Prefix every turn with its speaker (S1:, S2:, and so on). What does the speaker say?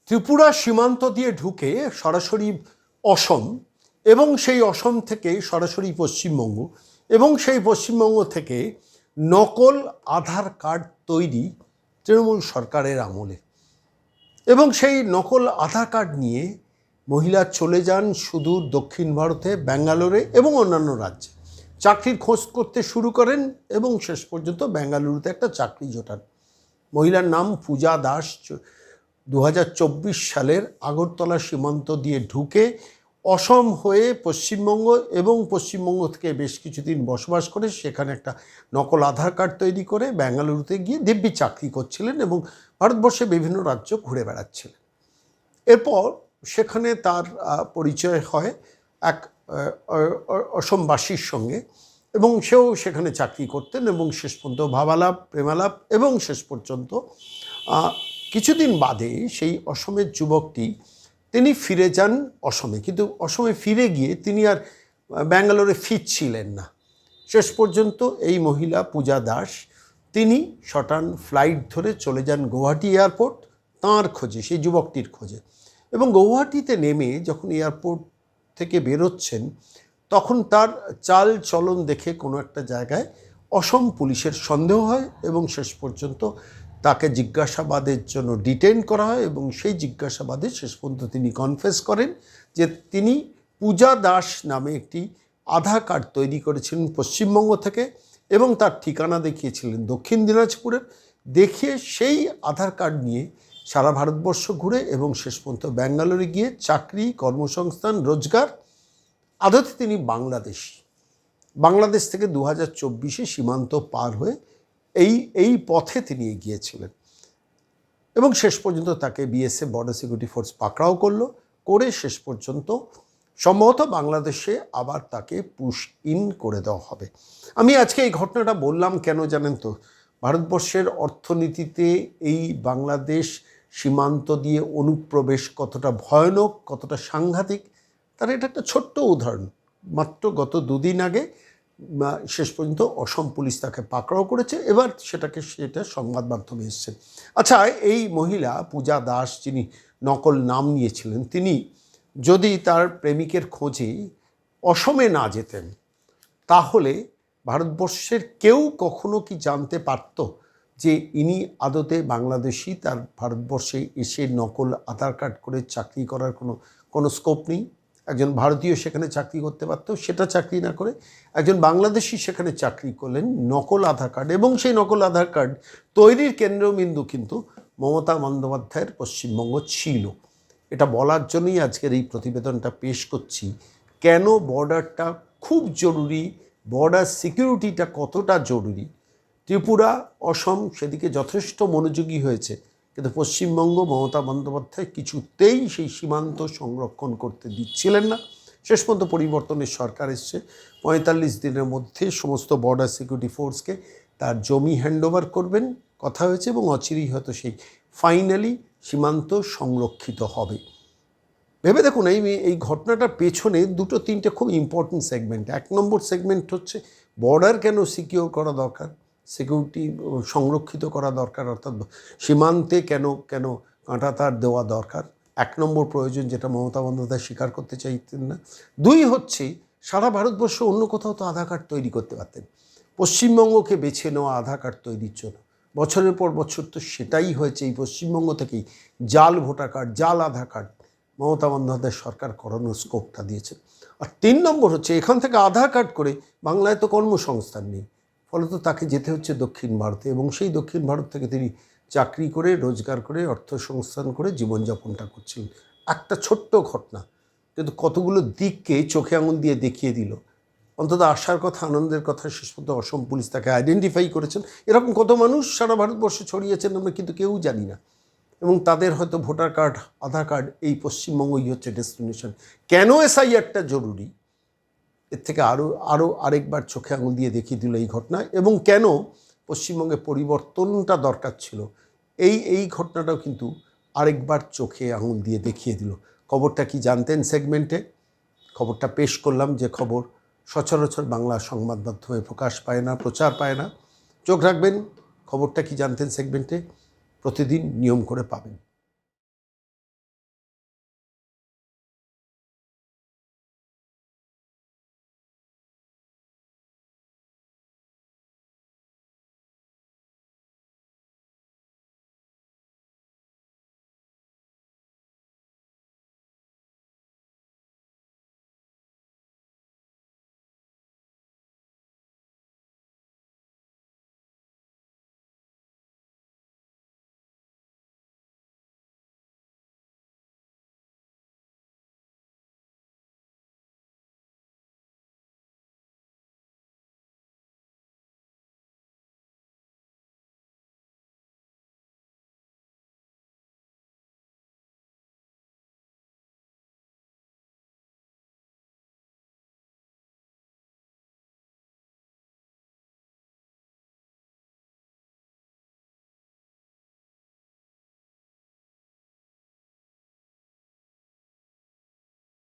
S1: ত্রিপুরা সীমান্ত দিয়ে ঢুকে সরাসরি অসম এবং সেই অসম থেকে সরাসরি পশ্চিমবঙ্গ এবং সেই পশ্চিমবঙ্গ থেকে নকল আধার কার্ড তৈরি তৃণমূল সরকারের আমলে, এবং সেই নকল আধার কার্ড নিয়ে মহিলা চলে যান সুদূর দক্ষিণ ভারতে, ব্যাঙ্গালোরে এবং অন্যান্য রাজ্যে চাকরির খোঁজ করতে শুরু করেন এবং শেষ পর্যন্ত বেঙ্গালুরুতে একটা চাকরি জোটান। মহিলার নাম পূজা দাস। 2024 সালের আগরতলা সীমান্ত দিয়ে ঢুকে অসম হয়ে পশ্চিমবঙ্গ এবং পশ্চিমবঙ্গ থেকে বেশ কিছুদিন বসবাস করে সেখানে একটা নকল আধার কার্ড তৈরি করে বেঙ্গালুরুতে গিয়ে দিব্যি চাকরি করছিলেন এবং ভারতবর্ষে বিভিন্ন রাজ্য ঘুরে বেড়াচ্ছিলেন। এরপর সেখানে তার পরিচয় হয় এক অসমবাসীর সঙ্গে এবং সেও সেখানে চাকরি করতেন এবং শেষ পর্যন্ত ভাবালাপ, প্রেমালাপ এবং শেষ পর্যন্ত কিছুদিন বাদে সেই অসমের যুবকটি তিনি ফিরে যান অসমে, কিন্তু অসমে ফিরে গিয়ে তিনি আর ব্যাঙ্গালোরে ফিরছিলেন না। শেষ পর্যন্ত এই মহিলা পূজা দাস তিনি শটান ফ্লাইট ধরে চলে যান গৌহাটি এয়ারপোর্ট তাঁর খোঁজে, সেই যুবকটির খোঁজে। এবং গৌহাটিতে নেমে যখন এয়ারপোর্ট থেকে বেরোচ্ছেন তখন তার চাল চলন দেখে কোনো একটা জায়গায় অসম পুলিশের সন্দেহ হয় এবং শেষ পর্যন্ত তাকে জিজ্ঞাসাবাদের জন্য ডিটেইন করা হয় এবং সেই জিজ্ঞাসাবাদে শেষ পর্যন্ত তিনি কনফেস করেন যে তিনি পূজা দাস নামে একটি আধার কার্ড তৈরি করেছিলেন পশ্চিমবঙ্গ থেকে এবং তার ঠিকানা দেখিয়েছিলেন দক্ষিণ দিনাজপুরের। দেখিয়ে সেই আধার কার্ড নিয়ে সারা ভারতবর্ষ ঘুরে এবং শেষ পর্যন্ত ব্যাঙ্গালোরে গিয়ে চাকরি, কর্মসংস্থান, রোজগার। আদতে তিনি বাংলাদেশ থেকে 2024 সীমান্ত পার হয়ে এই পথে তিনি এগিয়েছিলেন এবং শেষ পর্যন্ত তাকে বিএসএফ বর্ডার সিকিউরিটি ফোর্স পাকড়াও করে শেষ পর্যন্ত সম্ভবত বাংলাদেশে আবার তাকে পুশ ইন করে দেওয়া হবে। আমি আজকে এই ঘটনাটা বললাম কেন জানেন তো? ভারতবর্ষের অর্থনীতিতে এই বাংলাদেশ সীমান্ত দিয়ে অনুপ্রবেশ কতটা ভয়ানক, কতটা সাংঘাতিক, তার এটা একটা ছোট্ট উদাহরণ। মাত্র গত দুদিন আগে শেষ পর্যন্ত অসম পুলিশ তাকে পাকড়াও করেছে, এবার সেটা সংবাদ মাধ্যমে এসছে। আচ্ছা, এই মহিলা পূজা দাস যিনি নকল নাম নিয়েছিলেন, তিনি যদি তার প্রেমিকের খোঁজে অসমে না যেতেন তাহলে ভারতবর্ষের কেউ কখনো কি জানতে পারত যে ইনি আদতে বাংলাদেশি? তার ভারতবর্ষে এসে নকল আধার কার্ড করে চাকরি করার কোনো স্কোপ নেই। একজন ভারতীয় সেখানে চাকরি করতে পারত, সেটা চাকরি না করে একজন বাংলাদেশি সেখানে চাকরি করলেন নকল আধার কার্ড, এবং সেই নকল আধার কার্ড তৈরির কেন্দ্রবিন্দু কিন্তু মমতা বন্দ্যোপাধ্যায়ের পশ্চিমবঙ্গ ছিল। এটা বলার জন্যই আজকের এই প্রতিবেদনটা পেশ করছি। কেন বর্ডারটা খুব জরুরি, বর্ডার সিকিউরিটিটা কতটা জরুরি। ত্রিপুরা, অসম সেদিকে যথেষ্ট মনোযোগী হয়েছে, কিন্তু পশ্চিমবঙ্গ মমতা বন্দ্যোপাধ্যায় কিছুতেই সেই সীমান্ত সংরক্ষণ করতে দিচ্ছিলেন না। শেষ পর্যন্ত পরিবর্তনের সরকার এসছে, 45 দিনের মধ্যে সমস্ত বর্ডার সিকিউরিটি ফোর্সকে তার জমি হ্যান্ডওভার করবেন কথা হয়েছে এবং অচিরেই হয়তো সেই ফাইনালি সীমান্ত সংরক্ষিত হবে। ভেবে দেখুন, এই ঘটনাটার পেছনে দুটো তিনটে খুব ইম্পর্টেন্ট সেগমেন্ট। 1 নম্বর সেগমেন্ট হচ্ছে বর্ডার কেন সিকিউর করা দরকার, সিকিউরিটি সংরক্ষিত করা দরকার, অর্থাৎ সীমান্তে কেন কাঁটাতার দেওয়া দরকার। 1 নম্বর প্রয়োজন, যেটা মমতা বন্দ্যোপাধ্যায় স্বীকার করতে চাইতেন না। 2 হচ্ছে সারা ভারতবর্ষ অন্য কোথাও তো আধার কার্ড তৈরি করতে পারতেন, পশ্চিমবঙ্গকে বেছে নেওয়া আধার কার্ড তৈরির জন্য। বছরের পর বছর তো সেটাই হয়েছে। এই পশ্চিমবঙ্গ থেকেই জাল ভোটার কার্ড, জাল আধার কার্ড মমতা বন্দ্যোপাধ্যায় সরকার করানোর স্কোপটা দিয়েছেন। আর 3 নম্বর হচ্ছে এখান থেকে আধার কার্ড করে বাংলায় তো কর্মসংস্থান নেই, ফলত তাকে যেতে হচ্ছে দক্ষিণ ভারতে এবং সেই দক্ষিণ ভারত থেকে তিনি চাকরি করে, রোজগার করে, অর্থ সংস্থান করে জীবনযাপনটা করছিলেন। একটা ছোট্ট ঘটনা কিন্তু কতগুলো দিককে চোখে আঙুল দিয়ে দেখিয়ে দিল। অন্তত আশার কথা, আনন্দের কথা, শেষ পর্যন্ত অসম পুলিশ তাকে আইডেন্টিফাই করেছেন। এরকম কত মানুষ সারা ভারতবর্ষে ছড়িয়েছেন আমরা কিন্তু কেউ জানি না, এবং তাদের হয়তো ভোটার কার্ড, আধার কার্ড এই হচ্ছে ডেস্টিনেশন। কেন এসআইআরটা জরুরি, এর থেকে আরেকবার চোখে আঙুল দিয়ে দেখিয়ে দিল এই ঘটনা, এবং কেন পশ্চিমবঙ্গে পরিবর্তনটা দরকার ছিল এই ঘটনাটাও কিন্তু আরেকবার চোখে আঙুল দিয়ে দেখিয়ে দিল। খবরটা কি জানতেন সেগমেন্টে? খবরটা পেশ করলাম, যে খবর সচরাচর বাংলা সংবাদ মাধ্যমে প্রকাশ পায় না, প্রচার পায় না। চোখ রাখবেন খবরটা কি জানতেন সেগমেন্টে, প্রতিদিন নিয়ম করে পাবেন।